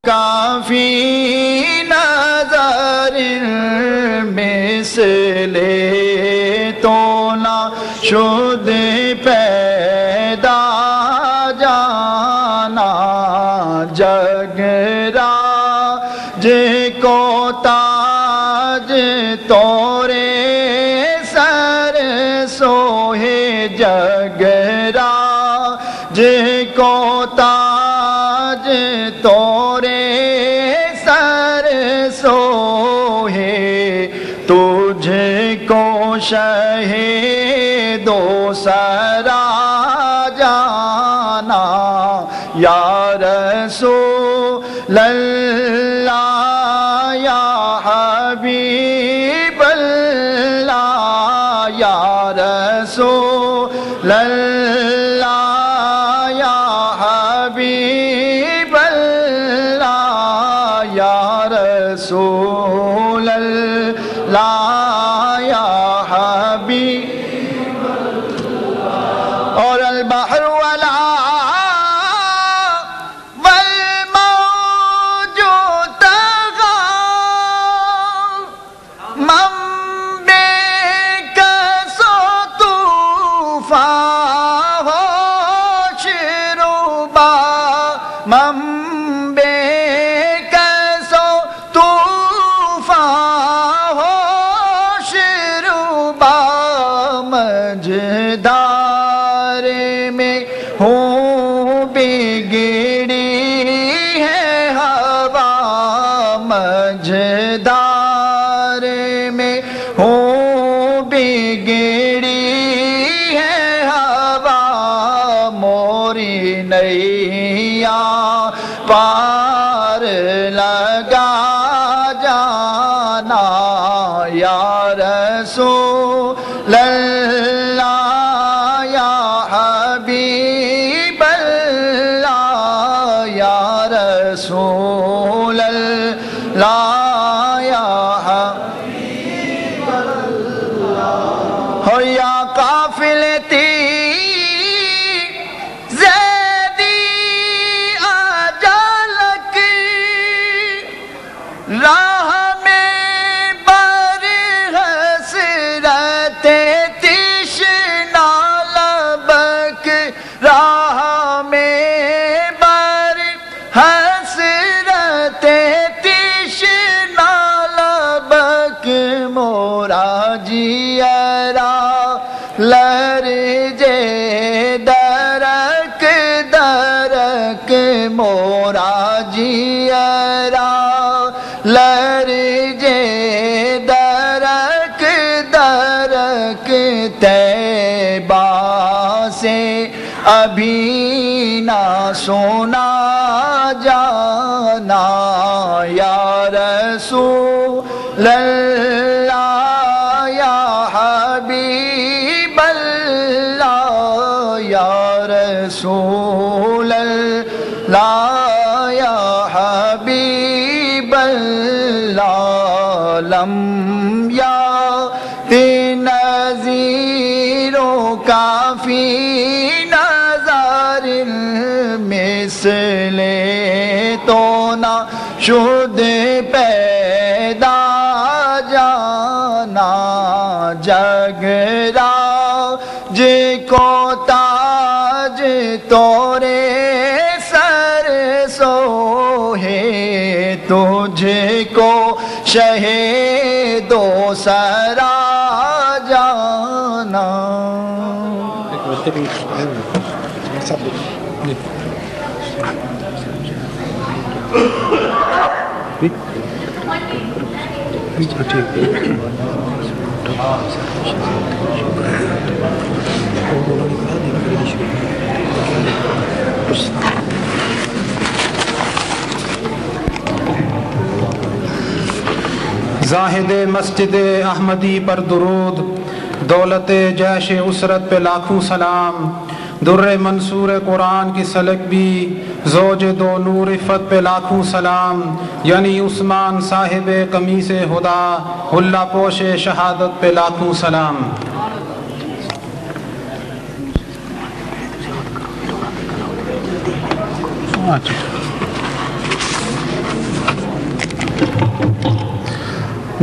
کافی نظر مثل تو نہ شد پیدا جانا جگ راج کو تاج تورے سر سوہے جگ راج کو تاج تورے سر سوہے تجھ کو شہ دو سرا جانا یا رسول اللہ یا حبیب اللہ یا رسول اللہ یا حبیب اللہ یا رسول اللہ یا حبیب اللہ اور البحر ولا والموج تغا من بکس طوفان ہوش ربا من بکس طوفان ہوش ربا مجدار میں ہوں بگڑی ہے ہوا مجدار میں ہوں بگڑی ہے ہوا موری نیا پار لگا جانا یا رسول اللہ یا حبیب اللہ یا رسول اللہ یا حبیب اللہ ہو یا قافلتی زیدی اجلک راہ میں بر حسرت تشنا لبک راہ میں بر حسرت تشنا لبک مورا جیرا لرجے درک درک مورا جیرا لرجے درک درک طیبہ سے ابھی نہ سونا جانا یا رسول اللہ یا حبیب اللہ یا رسول اللہ یا حبیب اللہ لم یأتی نذیر کافی نظر مثل تو نہ شد پیدا جانا جگ راج کو تاج تورے سر سوہے تجھ کو شہ دو سرا جانا زاہد مسجد احمدی پر درود، دولت جیش اسرت پہ لاکھوں سلام، در منصور قرآن کی سلک بھی زوج دو نور عفت پہ لاکھوں سلام، یعنی عثمان صاحب قمیص ہدا حلہ پوش شہادت پہ لاکھوں سلام۔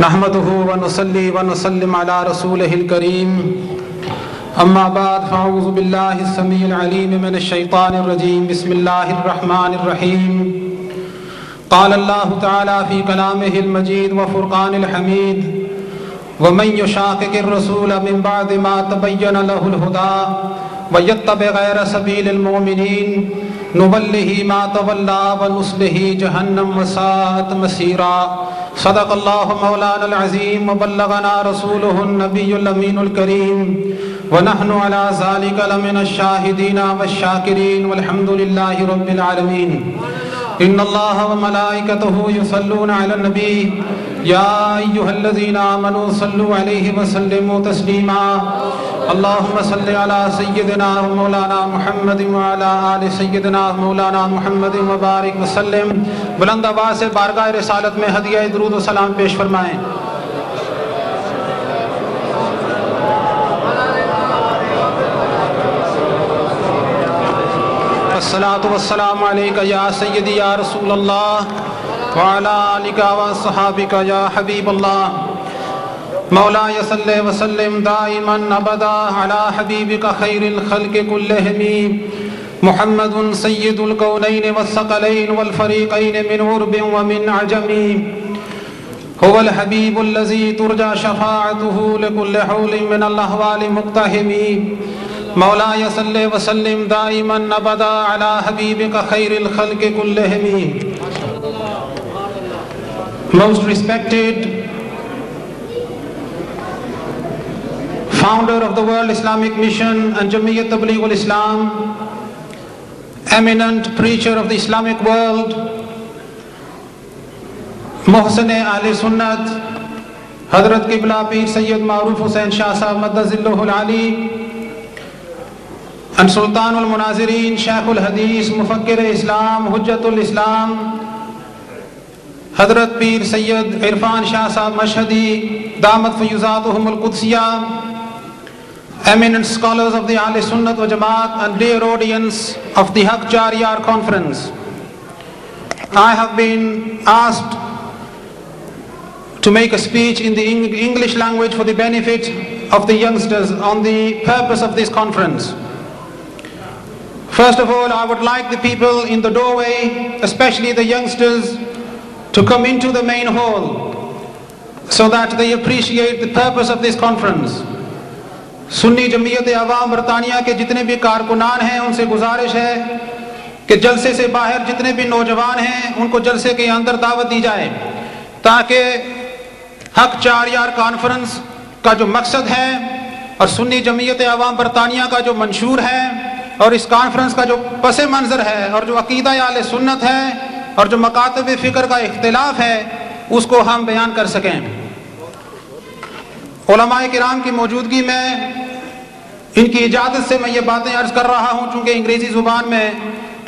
نحمده ونصلي ونسلم على رسوله الكريم اما بعد فاعوذ بالله السميع العليم من الشيطان الرجيم بسم الله الرحمن الرحيم قال الله تعالى في كلامه المجيد وفرقان الحميد ومن يشاقق الرسول من بعد ما تبين له الهدى ويتبع غير سبيل المؤمنين نوله ما تولى ونصله جهنم وساءت مصيرا صدق الله مولانا العظيم وبلغنا رسوله النبي الأمين الكريم ونحن على ذلك لمن الشاهدين والشاكرين والحمد لله رب العالمين إن الله وملائكته يصلون على النبي يا أيها الذين آمنوا صلوا عليه وسلموا تسليما اللهم صل على سيدنا مولانا محمد وعلى آل سيدنا مولانا محمد وبارک وسلم. بلند آواز سے بارگاہ رسالت میں ہدیہ درود و سلام پیش فرمائیں. الصلاة والسلام علیکہ یا سیدی یا رسول اللہ وعلی آلک وصحابک یا حبیب اللہ. مولاي صل وسلم دائما ابدا على حبيبك خير الخلق كلهم محمد سيد الكونين والثقلين والفريقين من عرب ومن عجم هو الحبيب الذي ترجى شفاعته لكل حول من الأهوال مقتحم. مولاي صل وسلم دائما ابدا على حبيبك خير الخلق كلهم. Most respected founder of the World Islamic Mission and Jamiyat Tabligh al-Islam, eminent preacher of the Islamic world, Mohsin Ahl Sunnat, Hazrat Qibla Peer Sayyid Maruf Hussain Shah Sahab Madazilluhu al-Ali, and Sultan al-Munazireen, Shaykh al-Hadith, Mufakkir Islam, Hujjatul Islam, Hazrat Peer Sayyid Irfan Shah Sahab Mashhadi, Damat Fayuzatuhum al-Qudsiyah, eminent scholars of the Ahl Sunnat wa Jamaat and dear audience of the Haq Jariyar Conference. I have been asked to make a speech in the English language for the benefit of the youngsters on the purpose of this conference. First of all, I would like the people in the doorway, especially the youngsters, to come into the main hall so that they appreciate the purpose of this conference. سنی جمعیت عوام برطانیہ کے جتنے بھی کارکنان ہیں ان سے گزارش ہے کہ جلسے سے باہر جتنے بھی نوجوان ہیں ان کو جلسے کے اندر دعوت دی جائے تاکہ حق چاریار کانفرنس کا جو مقصد ہے اور سنی جمعیت عوام برطانیہ کا جو منشور ہے اور اس کانفرنس کا جو پس منظر ہے اور جو عقیدہ اہل سنت ہے اور جو مکاتب فکر کا اختلاف ہے اس کو ہم بیان کر سکیں. علماء کرام کی موجودگی میں ان کی اجازت سے میں یہ باتیں عرض کر رہا ہوں چونکہ انگریزی زبان میں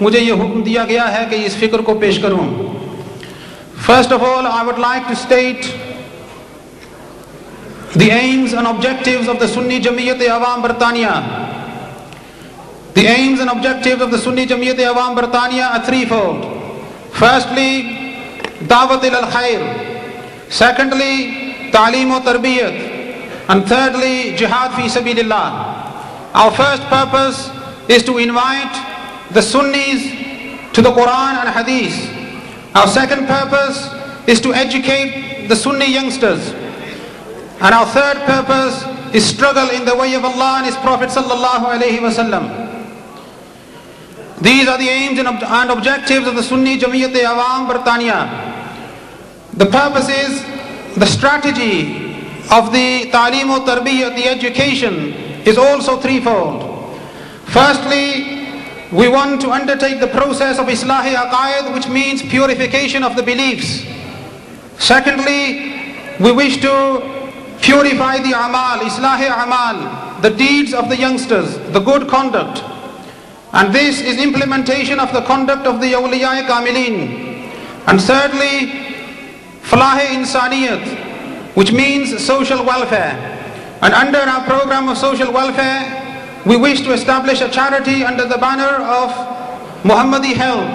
مجھے یہ حکم دیا گیا ہے کہ اس فکر کو پیش کروں. First of all, I would like to state the aims and objectives of the Sunni Jamiyat Awam Bartania. The aims and objectives of the Sunni Jamiyat Awam Bartania are threefold. Firstly, Dawat al-Khair. Secondly, Ta'lim wa Tarbiyat. And thirdly, Jihad fi Sabilillah. Our first purpose is to invite the Sunnis to the Quran and Hadith. Our second purpose is to educate the Sunni youngsters. And our third purpose is struggle in the way of Allah and His Prophet sallallahu alaihi wasallam. These are the aims and objectives of the Sunni Jamiyat Awam Bartania. The purpose is the strategy of the Ta'lim wa Tarbiyat, the education, is also threefold. Firstly, we want to undertake the process of Islahi Aqaid, which means purification of the beliefs. Secondly, we wish to purify the Amal, Islahi Amal, the deeds of the youngsters, the good conduct. And this is implementation of the conduct of the Awliya Kamilin. And thirdly, Falah Insaniyat, which means social welfare. And under our program of social welfare, we wish to establish a charity under the banner of Muhammadi Help.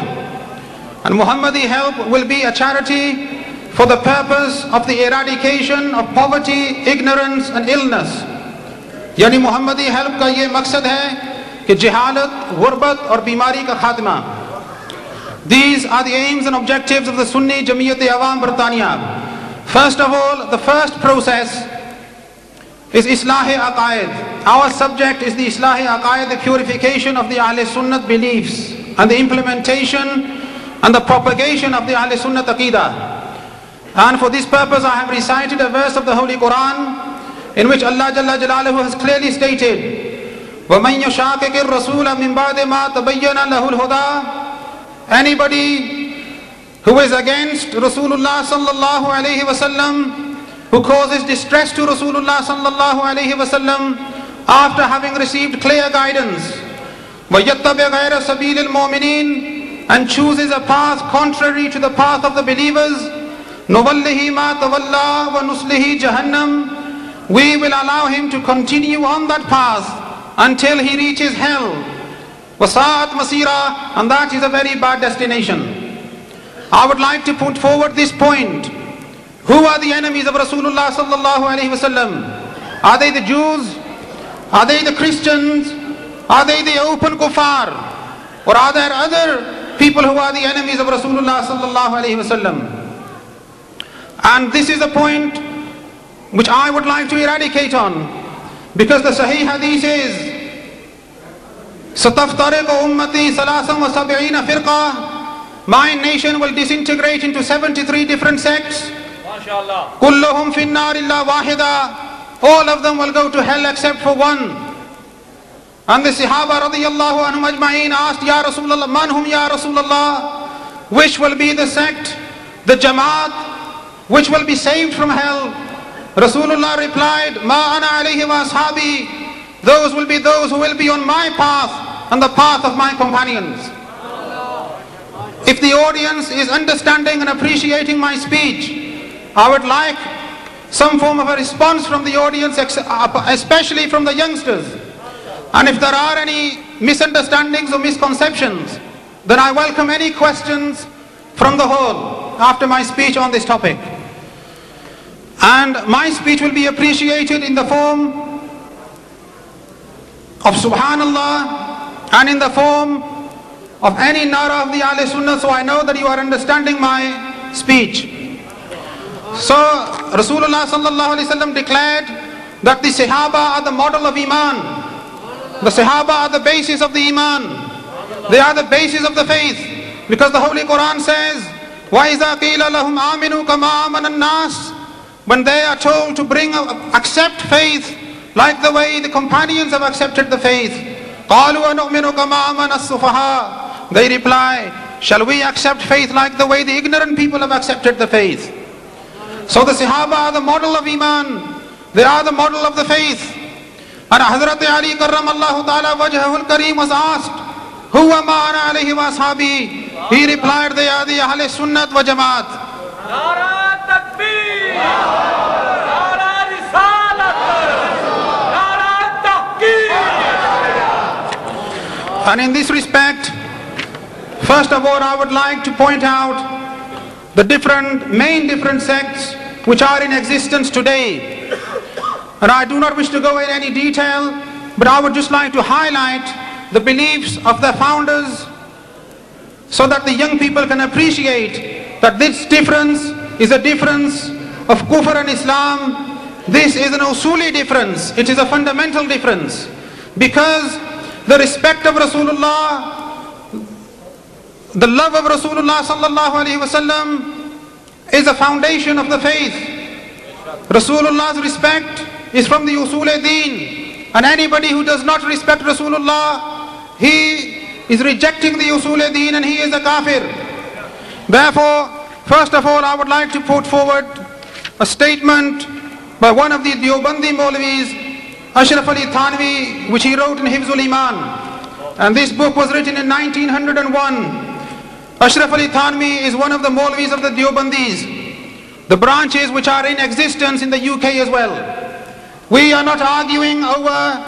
And Muhammadi Help will be a charity for the purpose of the eradication of poverty, ignorance and illness. यानी मोहम्मदी help का ये मकसद है कि जहालत, गुर्बत और बीमारी का खात्मा. These are the aims and objectives of the Sunni Jamiat-e-Awam Britannia. First of all, the first process is Islah-e-Aqaid. Our subject is the Islah-e-Aqaid, the purification of the Ahl Sunnat beliefs and the implementation and the propagation of the Ahl Sunnat Aqidah. And for this purpose I have recited a verse of the Holy Quran in which Allah Jalla Jalaluhu has clearly stated, وَمَنْ يُشَاقِقِ الرَّسُولَ مِنْ بَعْدِ مَا تَبَيَّنَ لَهُ الْهُدَى. Anybody who is against Rasulullah sallallahu alayhi wasallam, who causes distress to Rasulullah sallallahu alayhi wasallam after having received clear guidance, وَيَتَّبِعْ غَيْرَ سَبِيلِ الْمُؤْمِنِينَ, and chooses a path contrary to the path of the believers, نُوَلِّهِ مَا تَوَلَّى وَنُصْلِهِ جَهَنَّمْ, we will allow him to continue on that path until he reaches hell. وَسَاءَتْ مَصِيرًا, and that is a very bad destination. I would like to put forward this point. Who are the enemies of Rasulullah sallallahu alaihi wasallam? Are they the Jews? Are they the Christians? Are they the open kuffar? Or are there other people who are the enemies of Rasulullah sallallahu alaihi wasallam? And this is a point which I would like to eradicate on, because the Sahih Hadith is سَتَفْتَرِقُ أُمَّتِي ثَلَاثًا وَسَبْعِينَ فِرْقَةً, my nation will disintegrate into 73 different sects. كُلُّهُمْ فِي النَّارِ إِلَّا وَاحِدًا, all of them will go to hell except for one. And the Sahaba radiyallahu anhum ajma'een asked, Ya Rasulullah, man hum ya Rasulullah, which will be the sect, the Jamaat, which will be saved from hell? Rasulullah replied, Ma ana alayhi wa ashabi, those will be those who will be on my path and the path of my companions. If the audience is understanding and appreciating my speech, I would like some form of a response from the audience, especially from the youngsters. And if there are any misunderstandings or misconceptions, then I welcome any questions from the hall after my speech on this topic. And my speech will be appreciated in the form of Subhanallah and in the form of any nara of the Ahl Sunnah, so I know that you are understanding my speech. So Rasulullah sallallahu alaihi wasallam declared that the Sahaba are the model of Iman. The Sahaba are the basis of the Iman. They are the basis of the faith, because the Holy Quran says, وَإِذَا قِيلَ لَهُمْ آمِنُوا كَمَا آمَنَ النَّاسِ, when they are told to accept faith like the way the companions have accepted the faith, قَالُوا وَنُؤْمِنُ كَمَا آمَنَ السُّفَهَاءُ, they reply, shall we accept faith like the way the ignorant people have accepted the faith? So the Sahaba are the model of Iman. They are the model of the faith. And Hazrat Ali karramallahu ta'ala wajhahul kareem was asked, Huwa ma ana alayhi wa ashabi, he replied, they are the Ahl Sunnat wa Jamaat. Nara takbir, nara risalat, nara tahqeeq. And in this respect, first of all, I would like to point out the main different sects which are in existence today. And I do not wish to go in any detail, but I would just like to highlight the beliefs of the founders so that the young people can appreciate that this difference is a difference of Kufr and Islam. This is an usuli difference. It is a fundamental difference, because the respect of Rasulullah, the love of Rasulullah sallallahu alaihi wasallam is a foundation of the faith. Rasulullah's respect is from the usul-e-deen, and anybody who does not respect Rasulullah, he is rejecting the usul-e-deen and he is a kafir. Therefore, first of all, I would like to put forward a statement by one of the Deobandi Maulvis, Ashraf Ali Thanvi, which he wrote in Hifzul Iman. And this book was written in 1901. Ashraf Ali Thanvi is one of the Maulvis of the Deobandis, the branches which are in existence in the UK as well. We are not arguing over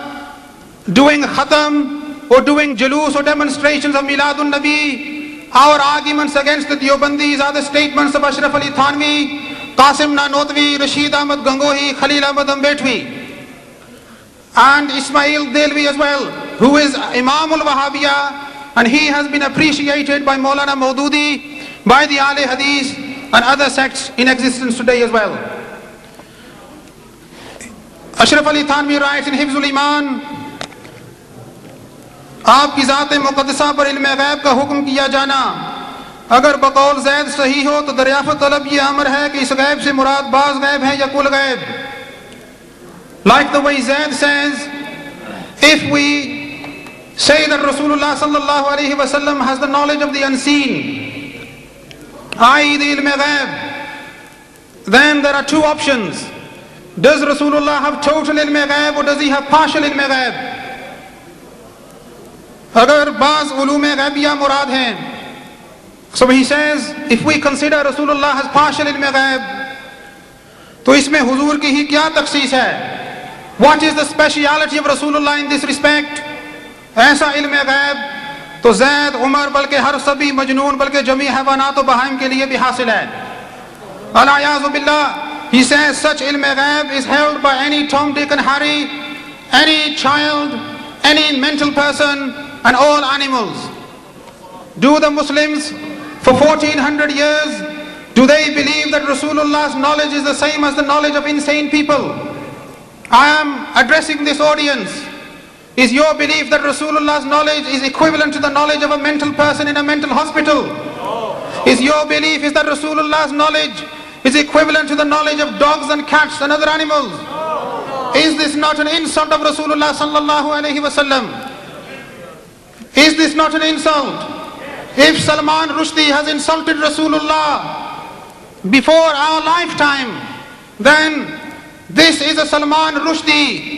doing khatam or doing julus or demonstrations of Miladun Nabi our arguments against the Deobandis are the statements of Ashraf Ali Thanvi, Qasim Nanotvi, Rashid Ahmad Gangohi, Khalil Ahmad Ambedwi, and Ismail Delvi as well, who is Imam al-Wahhabiyya, and he has been appreciated by Maulana Maududi, by the Ahle Hadith and other sects in existence today as well. Ashraf Ali Thanvi writes in Hifzul Iman, आपकी ज़ात मुक़द्दसा पर इल्म गैब का हुक्म किया जाना अगर बकौल ज़ैद सही हो तो दरियाफ़त तलब ये अमर है कि इस गैब से मुराद बाज़ गैब है या कुल गैब. Like the way Zayd says, if we say that Rasulullah sallallahu alayhi wa sallam has the knowledge of the unseen, i.e. the ilm ghaib, then there are two options. Does Rasulullah have total ilm ghaib or does he have partial ilm ghaib? Agar baaz ulum ghaibiyya murad hain. So he says, if we consider Rasulullah has partial ilm ghaib, to isme huzur ki hi kya takhsis hai? What is the speciality of Rasulullah in this respect? ऐसा इल्म गैब तो ज़ैद उमर बल्कि हर सभी मजनून बल्कि जमी हैवानात व बहाइम के लिए भी हासिल है. अल-अयाज़ु बिल्लाह, he says such ilm ghaib is held by any Tom, Dick and Harry, any child, any mental person and all animals. Do the Muslims for 1400 years, do they believe that Rasulullah's knowledge is the same as the knowledge of insane people? I am addressing this audience. Is your belief that Rasulullah's knowledge is equivalent to the knowledge of a mental person in a mental hospital? Is your belief is that Rasulullah's knowledge is equivalent to the knowledge of dogs and cats and other animals? Is this not an insult of Rasulullah sallallahu alayhi wa sallam? Is this not an insult? If Salman Rushdie has insulted Rasulullah before our lifetime, then this is a Salman Rushdie.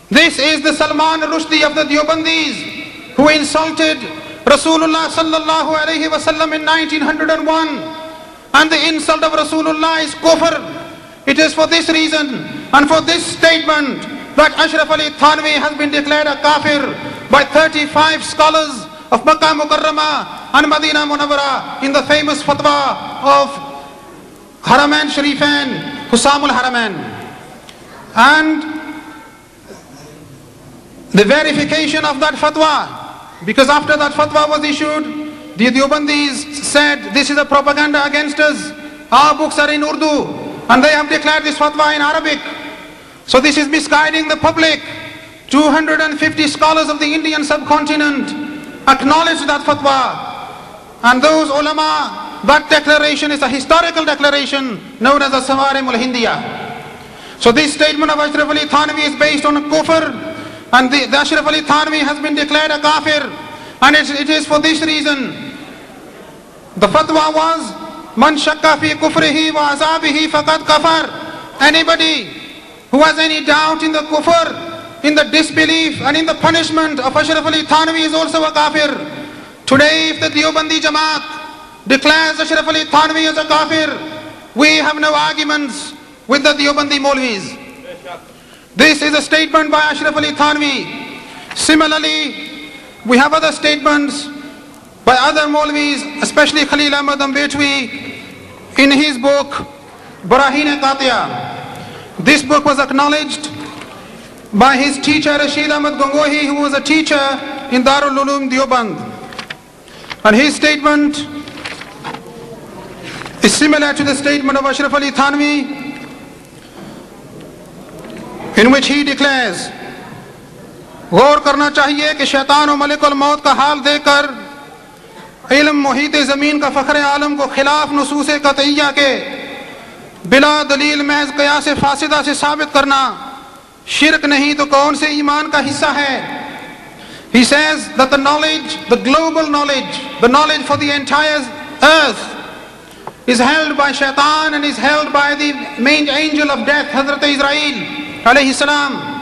This is the Salman Rushdie of the Deobandis who insulted Rasulullah sallallahu alayhi wa sallam in 1901. And the insult of Rasulullah is kufr. It is for this reason and for this statement that Ashraf Ali Thanvi has been declared a kafir by 35 scholars of Makkah Mukarramah and Madinah Munawwara in the famous fatwa of Haramain Sharifain, Husamul Haramain. And the verification of that fatwa, because after that fatwa was issued, the Deobandis said this is a propaganda against us. Our books are in Urdu and they have declared this fatwa in Arabic. So this is misguiding the public. 250 scholars of the Indian subcontinent acknowledged that fatwa. And those ulama, that declaration is a historical declaration known as the Sawarim al-Hindiya. So this statement of Ashraf Ali Thanvi is based on a kufr. And the Ashraf Ali Thanvi has been declared a kafir. And it is for this reason. The fatwa was, Man shakka fi kufrihi wa azabihi faqad kafar. Anybody who has any doubt in the kufr, in the disbelief and in the punishment of Ashraf Ali Thanvi is also a kafir. Today if the Deobandi Jamaat declares Ashraf Ali Thanvi as a kafir, we have no arguments with the Deobandi Maulvis. This is a statement by Ashraf Ali Thanvi. Similarly, we have other statements by other Maulvis, especially Khalil Ahmad Ambedwi, in his book, Barahin-e-Qatiya. This book was acknowledged by his teacher, Rashid Ahmad Gangohi, who was a teacher in Darul Uloom Deoband. And his statement is similar to the statement of Ashraf Ali Thanvi, in which he declares, गौर करना चाहिए कि शैतान और molecule मौत का हाल देकर इल्म मुहीत ज़मीन का फ़ख्र आलम को खिलाफ नुसूस क़तइया के बिला दलील महज क़यास फासिदा से साबित करना शिरक नहीं तो कौन से ईमान का हिस्सा है. He says that the knowledge, the global knowledge, the knowledge for the entire earth is held by shaitan and is held by the main angel of death, Hazrat Israel alayhi salam.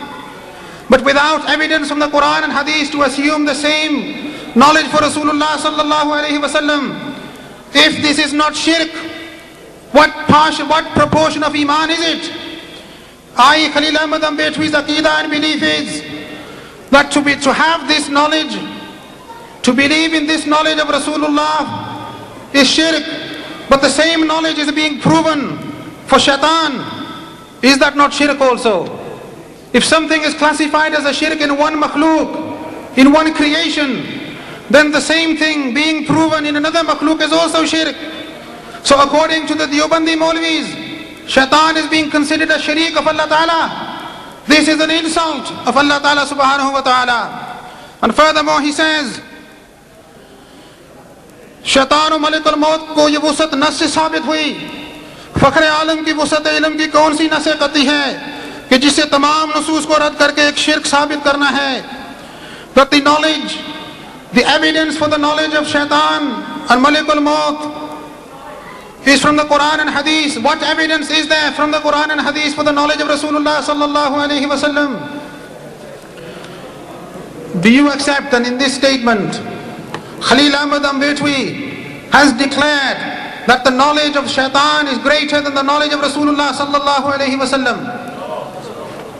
But without evidence from the Quran and Hadith to assume the same knowledge for Rasulullah sallallahu alayhi wa sallam, if this is not shirk, what proportion of iman is it? I, Khalil Ahmad Ambedwi's aqidah and belief is that to have this knowledge To believe in this knowledge of Rasulullah is shirk, but the same knowledge is being proven for shaitan. Is that not shirk also? If something is classified as a shirk in one makhluk, in one creation, then the same thing being proven in another makhluk is also shirk. So according to the Deobandi Maulvis, shaitan is being considered a sharik of Allah Ta'ala. This is an insult of Allah Ta'ala subhanahu wa ta'ala. And furthermore he says, शैतान और मलिक अल मौत को ये वुसअत नस से साबित हुई। फ़ख्र आलम की वुसअत इल्म की कौन सी नसें कती है कि जिससे तमाम नसूस को रद्द करके एक शिर्क साबित करना है। But the knowledge, the evidence for the knowledge of shaitan and malik al maut is from the Quran and Hadith. What evidence is there from the Quran and Hadith for the knowledge of Rasulullah sallallahu alaihi wasallam? Do you accept that in this statement Khalil Ahmad Ambedwi has declared that the knowledge of shaitan is greater than the knowledge of Rasulullah sallallahu alaihi wasallam?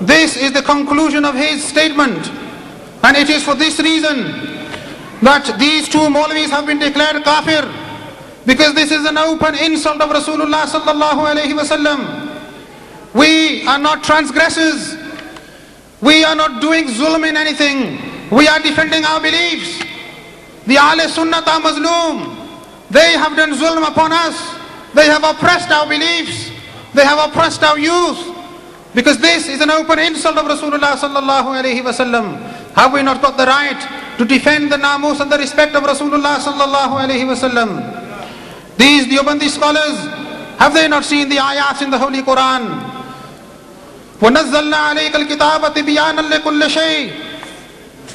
This is the conclusion of his statement, and it is for this reason that these two Maulvis have been declared kafir, because this is an open insult of Rasulullah sallallahu alaihi wasallam. We are not transgressors. We are not doing zulm in anything. We are defending our beliefs. The Ahle Sunnat are Mazloom. They have done zulm upon us. They have oppressed our beliefs. They have oppressed our youth. Because this is an open insult of Rasulullah sallallahu alaihi wasallam. Have we not got the right to defend the namus and the respect of Rasulullah sallallahu alaihi wasallam? These Deobandi scholars, have they not seen the ayats in the Holy Quran? وَنَزَّلْنَا عَلَيْكَ الْكِتَابَ تِبْيَانًا لِكُلِّ شَيْءٍ.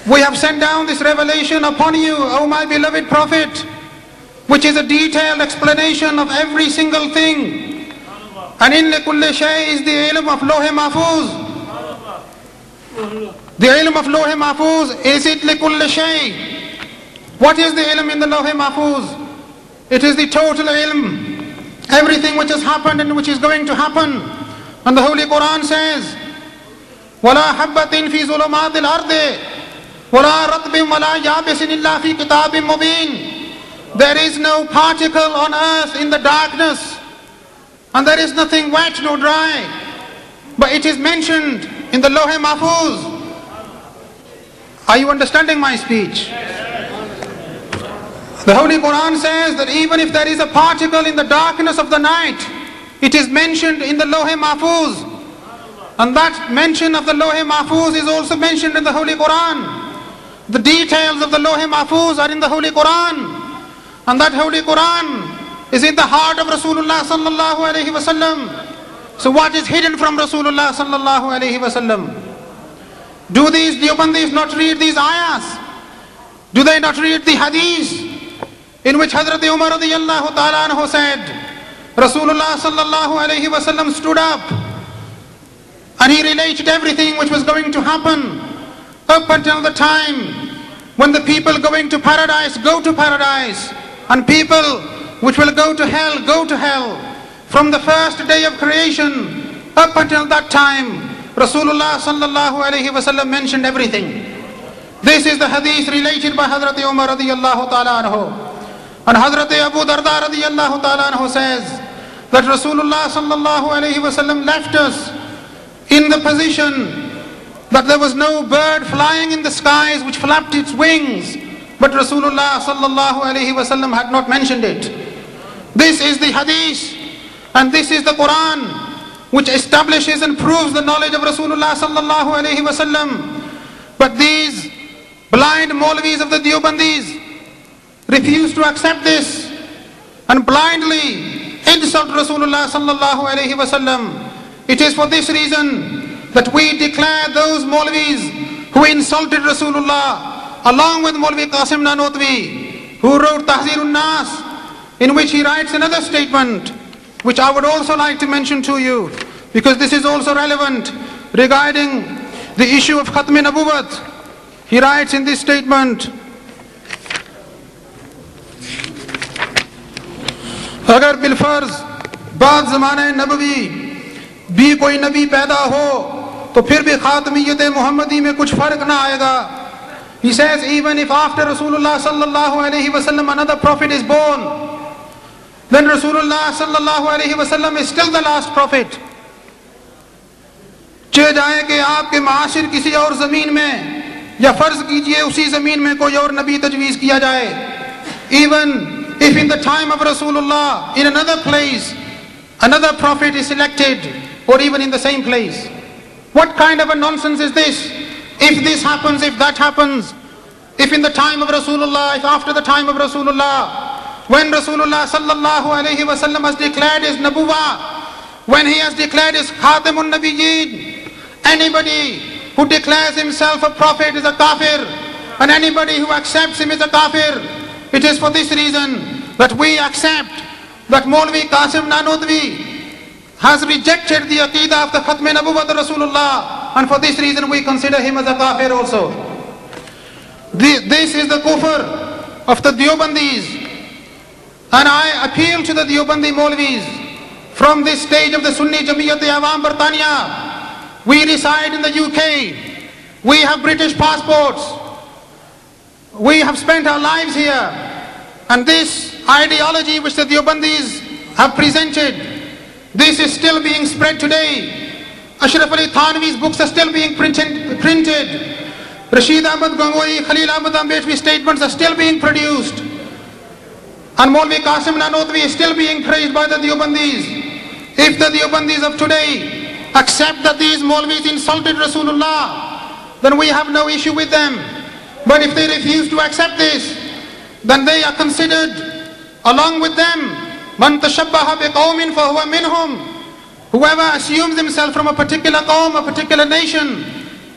We have sent down this revelation upon you, O my beloved Prophet, which is a detailed explanation of every single thing. And in لِكُلِّ شَيْءٍ is the ilm of Lawh Mahfuz. The ilm of Lawh Mahfuz, is it لِكُلِّ شَيْءٍ? What is the ilm in the Lawh Mahfuz? It is the total ilm, everything which has happened and which is going to happen. And the Holy Quran says, وَلَا حَبَّةٍ فِي ظُلُمَاتِ الْأَرْضِ وَلَا رَطْبٍ وَلَا يَابِسٍ إِلَّا فِي كِتَابٍ مُبِينٍ. There is no particle on earth in the darkness, and there is nothing wet nor dry, but it is mentioned in the Lawh Mahfuz. Are you understanding my speech? The Holy Quran says that even if there is a particle in the darkness of the night, it is mentioned in the Lawh Mahfuz. And that mention of the Lawh Mahfuz is also mentioned in the Holy Quran. The details of the Lawh Mahfuz are in the Holy Quran. And that Holy Quran is in the heart of Rasulullah sallallahu alaihi wasallam. So what is hidden from Rasulullah sallallahu alaihi wasallam? Do these Deobandis not read these ayahs? Do they not read the hadith in which Hazrat Umar radiyallahu ta'ala anhu said, Rasulullah sallallahu alaihi wasallam stood up and he related everything which was going to happen up until the time when the people going to paradise go to paradise, and people which will go to hell, from the first day of creation up until that time. Rasulullah sallallahu alaihi wasallam mentioned everything. This is the hadith related by Hazrat Umar radiyallahu ta'ala anhu. And Hazrat Abu Darda radiyallahu ta'ala anhu says that Rasulullah sallallahu alaihi wasallam left us in the position that there was no bird flying in the skies which flapped its wings, but Rasulullah sallallahu alaihi wasallam had not mentioned it. This is the hadith, and this is the Quran, which establishes and proves the knowledge of Rasulullah sallallahu alaihi wasallam. But these blind Maulvis of the Deobandis refuse to accept this and blindly insult Rasulullah sallallahu alaihi wasallam. It is for this reason that we declare those Maulvis who insulted Rasulullah, along with Maulvi Qasim Nanotwi, who wrote Tahzirun Nas, in which he writes another statement, which I would also like to mention to you, because this is also relevant regarding the issue of Khatm Nabuwat. He writes in this statement, अगर बिलफर्ज बाद ज़माने नबवी भी कोई नबी पैदा हो तो फिर भी खातमियत मोहम्मदी में कुछ फ़र्क ना आएगा, He says even if after Rasulullah sallallahu alaihi wasallam another prophet is born, then Rasulullah sallallahu alaihi wasallam is still the last prophet. चाहे जाए कि आपके माशिर किसी और ज़मीन में या फ़र्ज़ कीजिए उसी ज़मीन में कोई और नबी तजवीज़ किया जाए, even if in the time of Rasulullah in another place another prophet is selected, or even in the same place. What kind of a nonsense is this? If this happens, if that happens, if in the time of Rasulullah, if after the time of Rasulullah, when Rasulullah sallallahu alayhi wa sallam has declared his nabuwah, when he has declared his khatamun nabiyyin, anybody who declares himself a prophet is a kafir, and anybody who accepts him is a kafir. It is for this reason that we accept that Maulvi Qasim Nanodwi has rejected the aqidah of the Khatm Nabuwwat of Rasulullah, and for this reason we consider him as a kafir also. This is the kufr of the Deobandis, and I appeal to the Deobandi Maulvis from this stage of the Sunni Jamiyat-e-Awam Bartania. We reside in the UK, we have British passports, we have spent our lives here, and this ideology which the Deobandis have presented, this is still being spread today. Ashraf Ali Thanvi's books are still being printed. Rashid Ahmad Gangoi, Khalil Ahmad Ambedkari statements are still being produced. And Maulvi Qasim Nanodwi is still being praised by the Deobandis. If the Deobandis of today accept that these Maulvis insulted Rasulullah, then we have no issue with them. But if they refuse to accept this, then they are considered along with them. Man tashabbaha biqawmin fahuwa minhum. Whoever assumes himself from a particular qawm, a particular nation,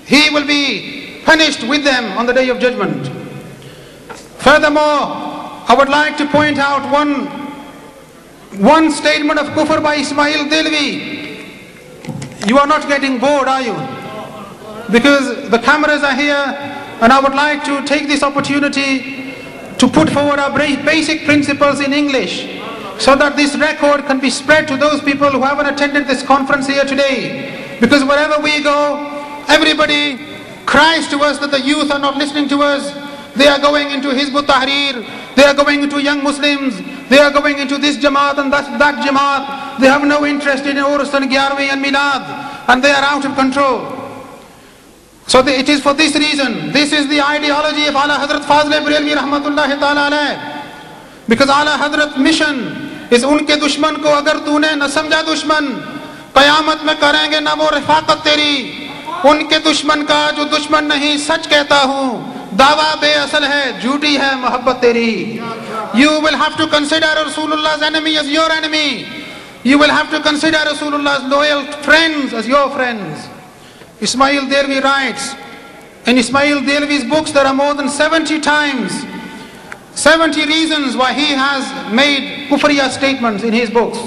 he will be punished with them on the day of judgment. Furthermore, I would like to point out one statement of kufr by Ismail Delvi. You are not getting bored, are you? Because the cameras are here, and I would like to take this opportunity to put forward our basic principles in English, so that this record can be spread to those people who haven't attended this conference here today. Because wherever we go, everybody cries to us that the youth are not listening to us. They are going into Hizb ut-Tahrir, they are going into young Muslims, they are going into this Jamaat and that Jamaat. They have no interest in Urus and Gyarvi and Milad, and they are out of control. So it is for this reason, this is the ideology of Ala Hazrat Fazl Barelvi Rahmatullahi Ta'ala alayh. Because Ala Hazrat mission is unke dushman ko agar tune na samjha dushman, qayamat mein karenge na wo rifaqat teri. Unke dushman ka jo dushman nahi sach kehta hu, dawa beasal hai, jhoothi hai mohabbat teri. You will have to consider Rasulullah's enemy as your enemy. You will have to consider Rasulullah's loyal friends as your friends. Ismail Delvi writes, in Ismail Delvi's books there are more than 70 times, 70 reasons why he has made kufriya statements in his books.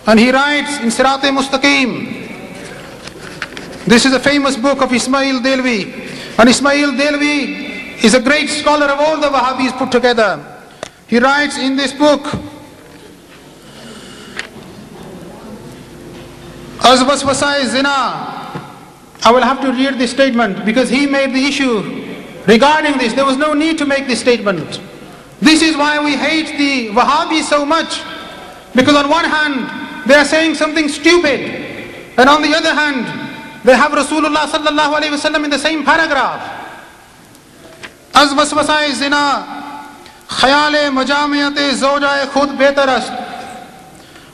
And he writes in Sirat-e-Mustaqim, this is a famous book of Ismail Delvi, and Ismail Delvi is a great scholar of all the Wahhabis put together. He writes in this book, Az waswasai zina. I will have to read this statement because he made the issue regarding this. There was no need to make this statement. This is why we hate the Wahhabis so much, because on one hand they are saying something stupid, and on the other hand they have Rasulullah sallallahu alaihi wasallam in the same paragraph. Az waswasai zina khayale majamiate zawjae khud behtar ast.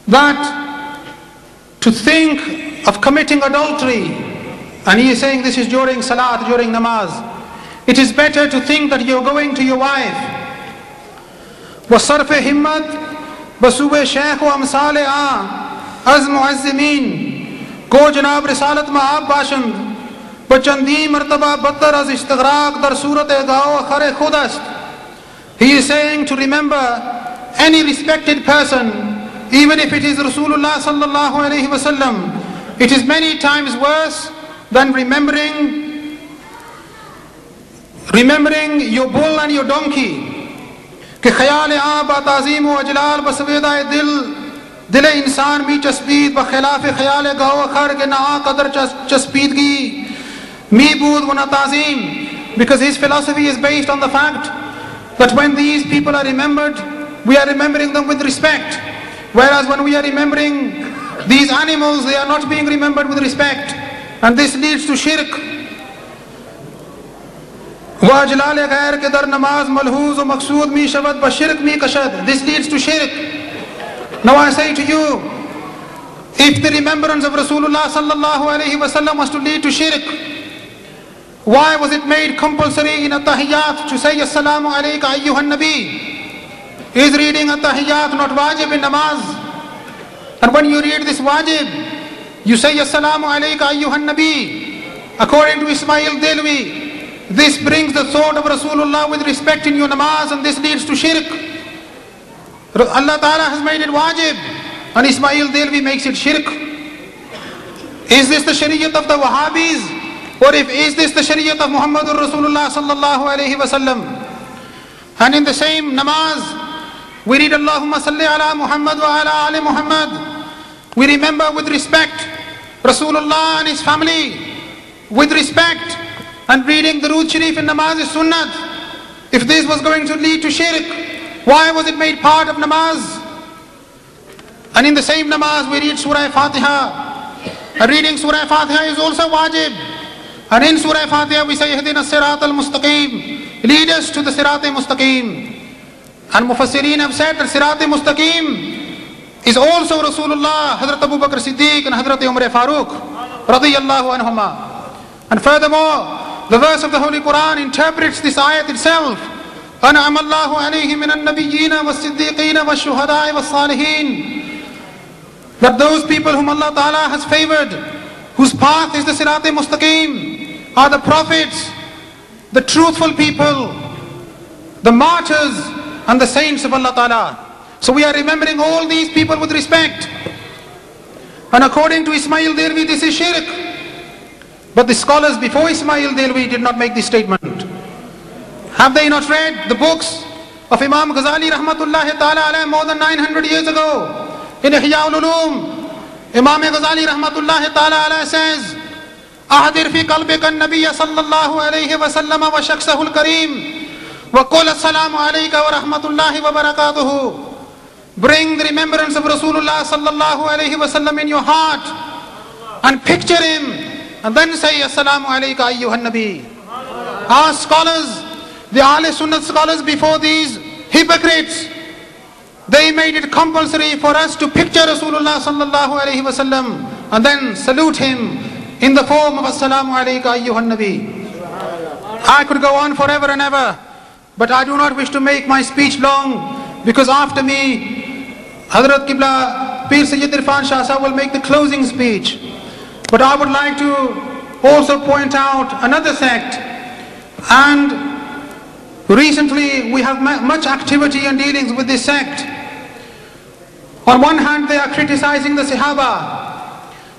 That to think of committing adultery, and he is saying this is during salat, during namaz, it is better to think that you are going to your wife. وَصَرْفِ himmat بَسُوَ شَيْخ وَأَمْسَالِ az muazzimin. Go janab risalat ma'ab bashand, bachandi martaba battar az istighraq dar surat-e gao khare khud ast. He is saying to remember any respected person, even if it is Rasulullah sallallahu alayhi wa sallam, it is many times worse than remembering your bull and your donkey. कि ख्याल आप ताज़ीम व अजलाल बसवेदा दिल इंसान मी चस्पीद बखिलाफ ख्याल गाओ खर के ना कदर चस्पीदगी मी बूद व ना Tazeem. because his philosophy is based on the fact that when these people are remembered, we are remembering them with respect. Whereas when we are remembering these animals, they are not being remembered with respect. And this leads to shirk. This leads to shirk. Now I say to you, if the remembrance of Rasulullah sallallahu alayhi wa sallam was to lead to shirk, why was it made compulsory in at-tahiyyat to say assalamu alayka ayyuhan nabi? Is reading at-tahiyyat not wajib in namaz? And when you read this wajib, you say assalamu alayka ayyuhan nabi. According to Ismail Delvi, this brings the thought of Rasulullah with respect in your namaz, and this leads to shirk. Allah Ta'ala has made it wajib, and Ismail Delvi makes it shirk. Is this the Shariat of the Wahhabis? Or is this the Shariat of Muhammadur Rasulullah sallallahu alayhi wa sallam? And in the same namaz, we read Allahumma salli ala Muhammad wa ala ali Muhammad. We remember with respect Rasulullah and his family, with respect, and reading the Durood Sharif in namaz is sunnat. If this was going to lead to shirk, why was it made part of namaz? And in the same namaz we read Surah Fatiha. And reading Surah Fatiha is also wajib. And in Surah Fatiha we say Ihdina Sirat al-Mustaqim, lead us to the Sirat al-Mustaqim. And Mufassirin have said that Sirat al-Mustaqim is also Rasulullah, Hazrat Abu Bakr Siddiq and Hazrat Umar Farooq radiyallahu anhuma. And furthermore, the verse of the Holy Quran interprets this ayat itself. أَنْعَمَ اللَّهُ عَلَيْهِمْ مِنَ النَّبِيِّينَ وَالصِّدِّيقِينَ وَالشُّهَدَاءِ وَالصَّالِحِينَ. That those people whom Allah Ta'ala has favored, whose path is the Sirat al-Mustaqim, are the prophets, the truthful people, the martyrs, and the saints of Allah Ta'ala. So we are remembering all these people with respect. And according to Ismail Delvi, this is shirk. But the scholars before Ismail Delvi did not make this statement. Have they not read the books of Imam Ghazali rahmatullahi ta'ala alayhi more than 900 years ago? In Ihya ul-Ulum, Imam Ghazali rahmatullahi ta'ala alayhi says, أحضر في قلبك النبي صلى الله عليه وسلم وشخصه الكريم وقل السلام عليك ورحمة الله وبركاته. Bring the remembrance of Rasulullah sallallahu alayhi wa sallam in your heart and picture him, and then say assalamu alayka ayyuhan nabi. Our scholars, the Ahl Sunnah scholars before these hypocrites, they made it compulsory for us to picture Rasulullah sallallahu alayhi wa sallam and then salute him in the form of assalamu alayka ayyuhan nabi. I could go on forever and ever, but I do not wish to make my speech long, because after me Hazrat Qibla Pir Sayyid Irfan Shah Sahib will make the closing speech. But I would like to also point out another sect, and recently we have much activity and dealings with this sect. On one hand they are criticizing the Sahaba.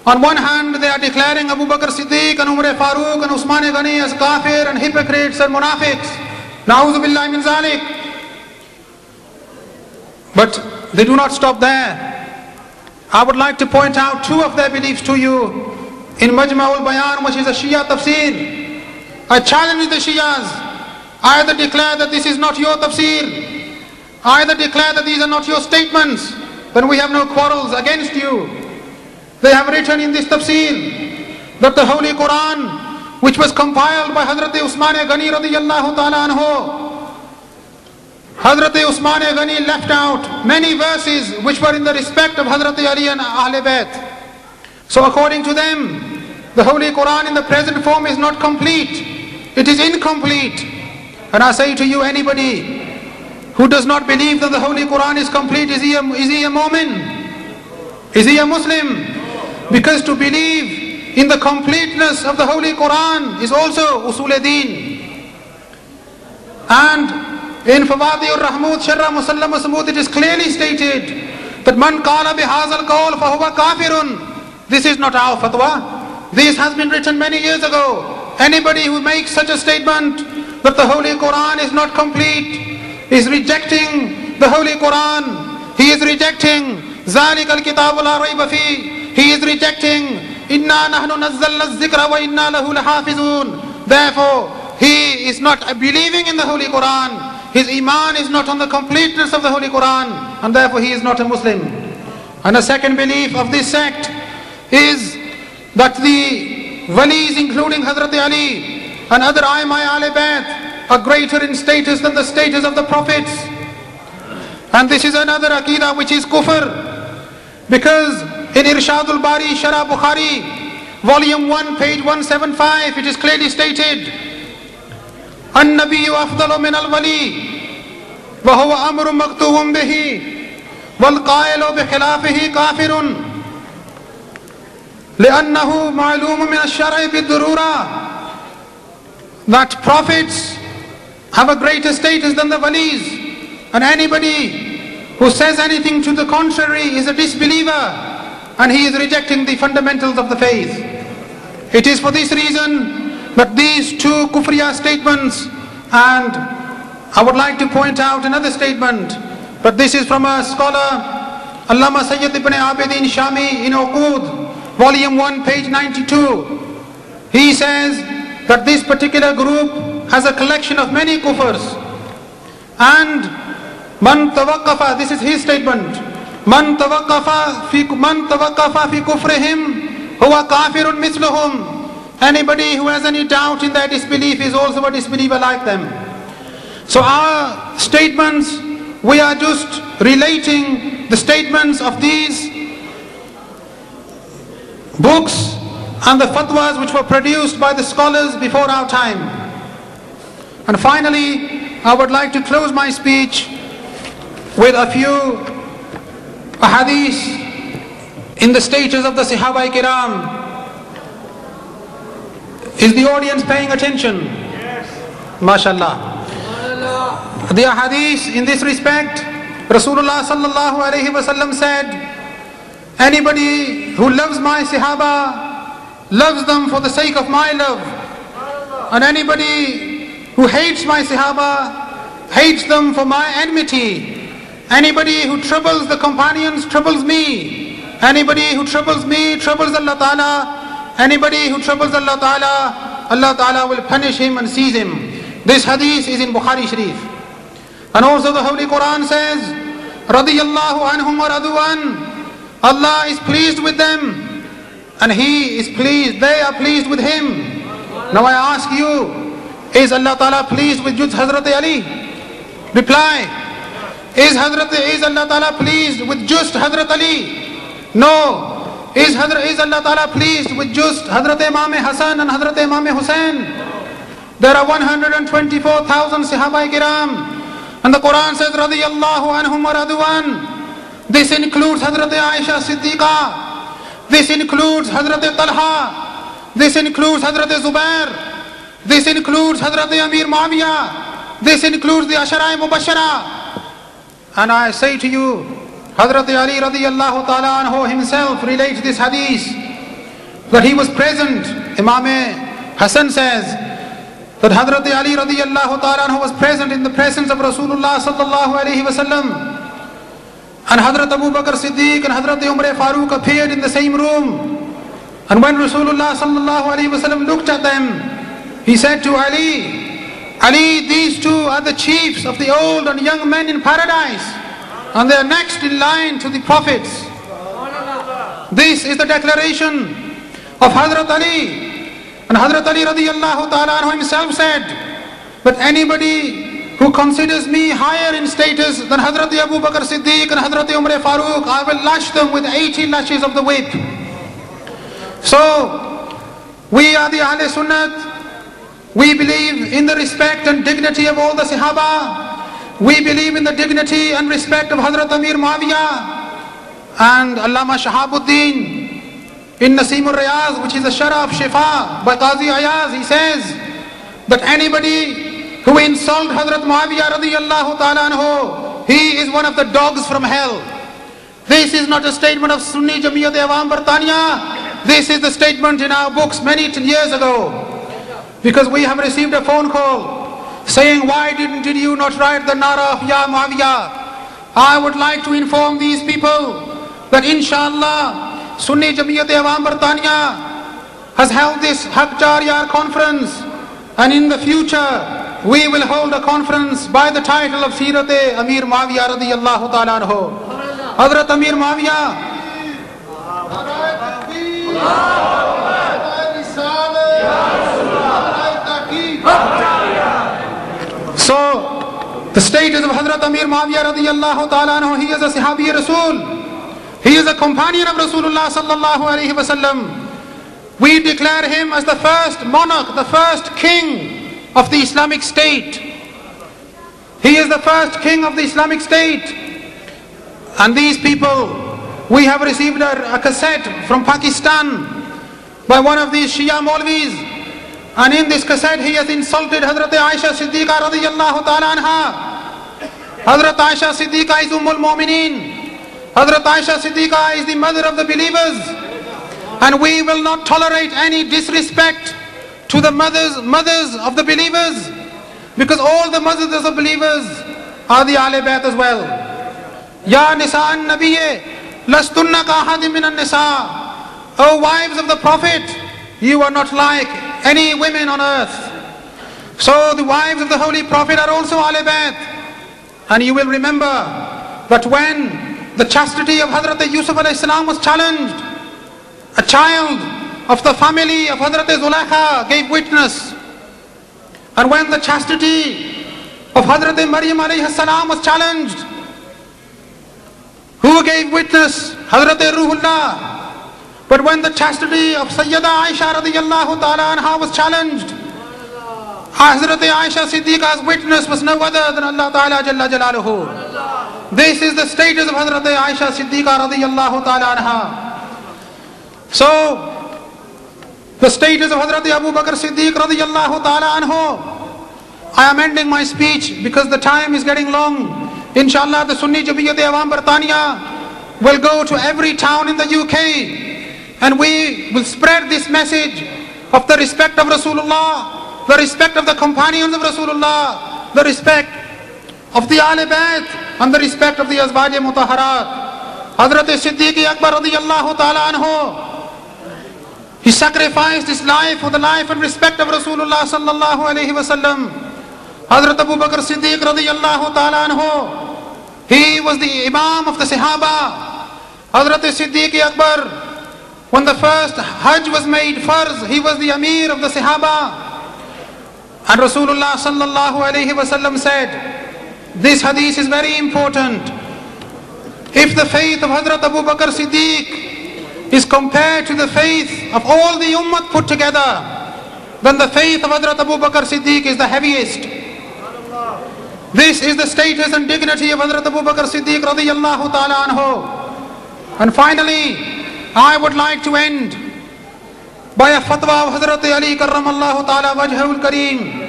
On one hand they are declaring Abu Bakr Siddiq and Umar Farooq and Usman Ghani as kafir and hypocrites and munafiqs. Na'udhu billahi min zalik. But they do not stop there. I would like to point out two of their beliefs to you in Majma'ul Bayan, which is a Shia tafsir. I challenge the Shias. Either declare that this is not your tafsir, either declare that these are not your statements, then we have no quarrels against you. They have written in this tafsir that the Holy Quran, which was compiled by Hazrat Usman Ghani radiyallahu ta'ala anhu, Hazrat Usman Ghani left out many verses which were in the respect of Hazrat Ali and Ahl Bayt. So according to them, the Holy Quran in the present form is not complete. It is incomplete. And I say to you, anybody who does not believe that the Holy Quran is complete, is he a mu'min? Is he a Muslim? Because to believe in the completeness of the Holy Quran is also usul-e-deen. And in Fawadi ur-Rahmud Sharra Musallam Masmud it is clearly stated that man qala bihazal qawl fahuwa kafirun. This is not our fatwa. This has been written many years ago. Anybody who makes such a statement that the Holy Quran is not complete is rejecting the Holy Quran. He is rejecting ذَلِكَ الْكِتَابُ لَا رَيْبَ فِيهِ. He is rejecting إِنَّا نَحْنُ نَزَّلْنَا الذِّكْرَ وَإِنَّا لَهُ لَحَافِظُونَ. Therefore, he is not believing in the Holy Quran. His iman is not on the completeness of the Holy Quran, and therefore he is not a Muslim. And the second belief of this sect is that the walis, including Hazrat Ali and other Aimai Ahl Bayt, are greater in status than the status of the prophets. And this is another aqidah which is kufr, because in Irshadul Bari Sharah Bukhari, volume 1, page 175, it is clearly stated, النبي أفضل من الولي وهو أمر مكتوب به والقائل بخلافه كافر لأنه معلوم من الشرع بالضرورة. That prophets have a greater status than the walis, and anybody who says anything to the contrary is a disbeliever, and he is rejecting the fundamentals of the faith. It is for this reason that these two kufriya statements, and I would like to point out another statement, but this is from a scholar, Allama Sayyid ibn Abidin Shami in Uqud, volume 1, page 92. He says that this particular group has a collection of many kufrs, and man tawaqqafa, this is his statement, man tawaqqafa fi kufrihim huwa kafirun mithluhum. Anybody who has any doubt in their disbelief is also a disbeliever like them. So our statements, we are just relating the statements of these books and the fatwas which were produced by the scholars before our time. And finally, I would like to close my speech with a few hadiths in the status of the Sahaba Kiram. Is the audience paying attention? Yes. MashaAllah. The hadith in this respect, Rasulullah sallallahu alayhi wasallam said, anybody who loves my Sahaba loves them for the sake of my love, and anybody who hates my Sahaba hates them for my enmity. Anybody who troubles the companions troubles me. Anybody who troubles me troubles Allah Ta'ala. Anybody who troubles Allah Ta'ala, Allah Ta'ala will punish him and seize him. This hadith is in Bukhari Sharif. And also the Holy Quran says, Radiyallahu anhum wa radu'an. Allah is pleased with them, and He is pleased, they are pleased with Him. Now I ask you, is Allah Ta'ala pleased with just Hazrat Ali? Reply, is Allah Ta'ala pleased with just Hazrat Ali? No. Is Allah Ta'ala pleased with just Hazrat Imam Hassan and Hazrat Imam Hussain? There are 124,000 Sahaba Kiram, and the Quran says, Radiyallahu anhum wa radu'an. This includes Hazrat Aisha Siddiqa, this includes Hazrat Talha, this includes Hazrat Zubair, this includes Hazrat Amir Muawiyah, this includes the Ashara Mubashara. And I say to you, Hazrat Ali radiyallahu ta'ala anhu himself relates this hadith, that he was present. Imam Hassan says that Hazrat Ali radiyallahu ta'ala anhu was present in the presence of Rasulullah sallallahu alayhi wasallam. And Hazrat Abu Bakr Siddiq and Hazrat Umar Farooq appeared in the same room. And when Rasulullah sallallahu alayhi wasallam looked at them, he said to Ali, Ali, these two are the chiefs of the old and young men in paradise, and they are next in line to the prophets. This is the declaration of Hazrat Ali. And Hazrat Ali radiyallahu ta'ala anhu himself said that anybody who considers me higher in status than Hazrat Abu Bakr Siddiq and Hazrat Umar Farooq, I will lash them with 80 lashes of the whip. So, we are the Ahl Sunnat. We believe in the respect and dignity of all the Sahaba. We believe in the dignity and respect of Hazrat Amir Muawiyah and Allama Shahabuddin in Nasim al-Riyaz, which is a Sharah of Shifa by Qazi Ayaz. He says that anybody who insults Hazrat Muawiyah radiyallahu ta'ala anhu, he is one of the dogs from hell. This is not a statement of Sunni Jamiyat Awam Bartania. This is the statement in our books many years ago. Because we have received a phone call saying, why did you not write the Nara of Ya Muawiyah? I would like to inform these people that inshallah Sunni Jamiyat Awam Bartania has held this Haq 4 Yar conference And in the future, we will hold a conference by the title of Sirat-e Amir Muawiyah radiyallahu ta'ala anhu. Hazrat Amir Muawiyah, so the status of Hazrat Amir Muawiyah radiyallahu ta'ala anhu, he is a Sahabi Rasul. He is a companion of Rasulullah sallallahu alayhi wa sallam. We declare him as the first monarch, the first king of the Islamic State. He is the first king of the Islamic State. And these people, we have received a cassette from Pakistan by one of these Shia Maulvis. And in this cassette he has insulted Hazrat Aisha Siddiqa radiyallahu ta'ala anha. Hazrat Aisha Siddiqa is Ummul Mu'mineen. Hazrat Aisha Siddiqa is the mother of the believers. And we will not tolerate any disrespect to the mothers of the believers, because all the mothers of the believers are the Ahle Bayt as well. Ya Nisa'an Nabiyye lastunna ka ahadim minan nisa. O wives of the Prophet, you are not like any women on earth. So the wives of the Holy Prophet are also Ahle Bayt. And you will remember that when the chastity of Hazrat Yusuf alayhi salam was challenged, a child of the family of Hazrat Zulaikha gave witness. And when the chastity of Hazrat Maryam alayhi salam was challenged, who gave witness? Hazrat Ruhullah. But when the chastity of Sayyida Aisha radiyallahu ta'ala anha was challenged, Hazrat Aisha Siddiqa's witness was no other than Allah ta'ala jalla jalaluhu. This is the status of Hazrat Aisha Siddiqa radiyallahu ta'ala anha. So, the status of Hazrat Abu Bakr Siddiq radiyallahu ta'ala anhu. I am ending my speech because the time is getting long. Inshallah, the Sunni Jamiyat-e-Awam Bartania will go to every town in the UK, and we will spread this message of the respect of Rasulullah, the respect of the companions of Rasulullah, the respect of the Ahle Bayt, and the respect of the Azwaj Mutahharat. Hazrat Siddiq Akbar radiyallahu ta'ala anhu, he sacrificed his life for the life and respect of Rasulullah sallallahu alayhi wa sallam. Hazrat Abu Bakr Siddiq radiyallahu ta'ala anhu, he was the Imam of the Sahaba. Hazrat Siddiq Akbar, when the first Hajj was made farz, he was the Amir of the Sahaba. And Rasulullah sallallahu alayhi wa sallam said, this hadith is very important. If the faith of Hazrat Abu Bakr Siddiq is compared to the faith of all the ummah put together, then the faith of Hazrat Abu Bakr Siddiq is the heaviest. This is the status and dignity of Hazrat Abu Bakr Siddiq radiyallahu ta'ala anhu. And finally, I would like to end by a fatwa of Hazrat Ali karramallahu ta'ala wajhahul kareem.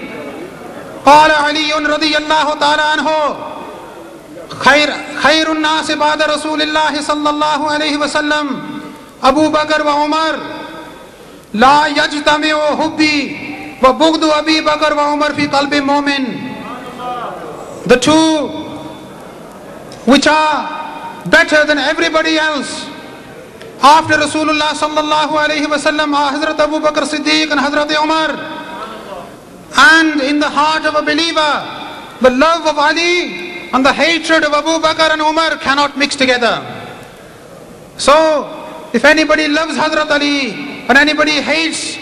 قال علي رضي الله تعالى عنه خير الناس بعد رسول الله صلى الله عليه وسلم Abu Bakr wa Umar, la yajtami'u hubbi wa bughdu Abi Bakr wa Umar fi qalbi mu'min. The two which are better than everybody else after Rasulullah sallallahu alayhi wa sallam are Hazrat Abu Bakr Siddiq and Hazrat Umar. And in the heart of a believer, the love of Ali and the hatred of Abu Bakr and Umar cannot mix together. So, if anybody loves Hazrat Ali and anybody hates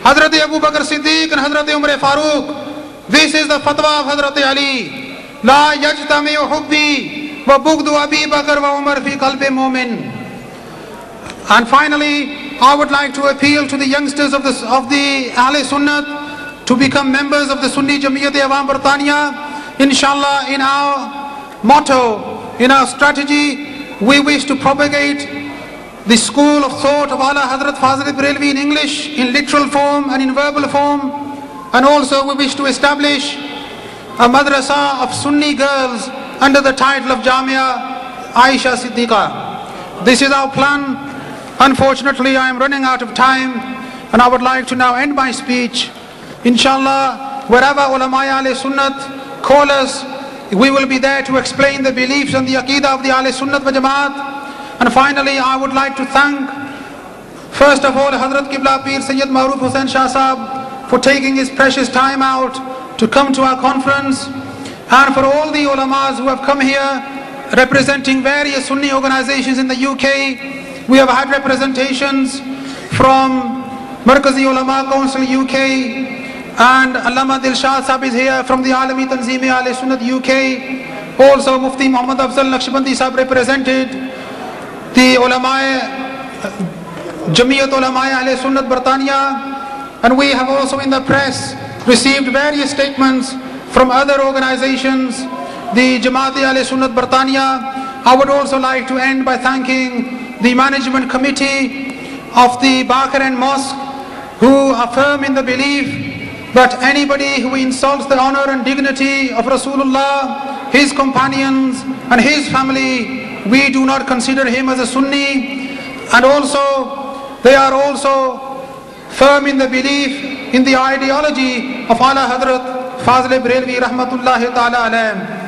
Hazrat Abu Bakr Siddiq and Hazrat Umar Farooq, this is the fatwa of Hazrat Ali. La yajtami'u hubbi wa bughdu Abi Bakr wa Umar fi qalbi mu'min. And finally, I would like to appeal to the youngsters of the Ahle Sunnat to become members of the Sunni Jamiyat-e-Awam Bartania. Inshallah, in our motto, in our strategy, we wish to propagate the school of thought of Ala Hazrat Fazil Barelvi in English, in literal form and in verbal form. And also we wish to establish a madrasa of Sunni girls under the title of Jamia Aisha Siddiqa. This is our plan. Unfortunately, I am running out of time, and I would like to now end my speech. Inshallah, wherever ulama Ahle Sunnat call us, we will be there to explain the beliefs and the Aqidah of the Ahle Sunnat wa Jamaat. And finally, I would like to thank, first of all, Hazrat Qibla Pir Sayyid Maruf Hussain Shah Sahab, for taking his precious time out to come to our conference, and for all the ulamas who have come here representing various Sunni organizations in the UK. We have had representations from Markazi Ulama Council UK, and Allama Dilshad Sahib is here from the Alami Tanzimi Ahle Sunnat UK. Also Mufti Muhammad Afzal Naqshbandi Sahib represented the Jamiyat Ulama Ahle Sunnat Bartania, and we have also in the press received various statements from other organizations, the Jamaat Ahle Sunnat Bartania. I would also like to end by thanking the management committee of the Bakar and Mosque, who are firm in the belief that anybody who insults the honor and dignity of Rasulullah, his companions and his family, we do not consider him as a Sunni. And also, they are also firm in the belief in the ideology of Ala Hadrat Fazl Brelvi Rahmatullahi Ta'ala Alayhi.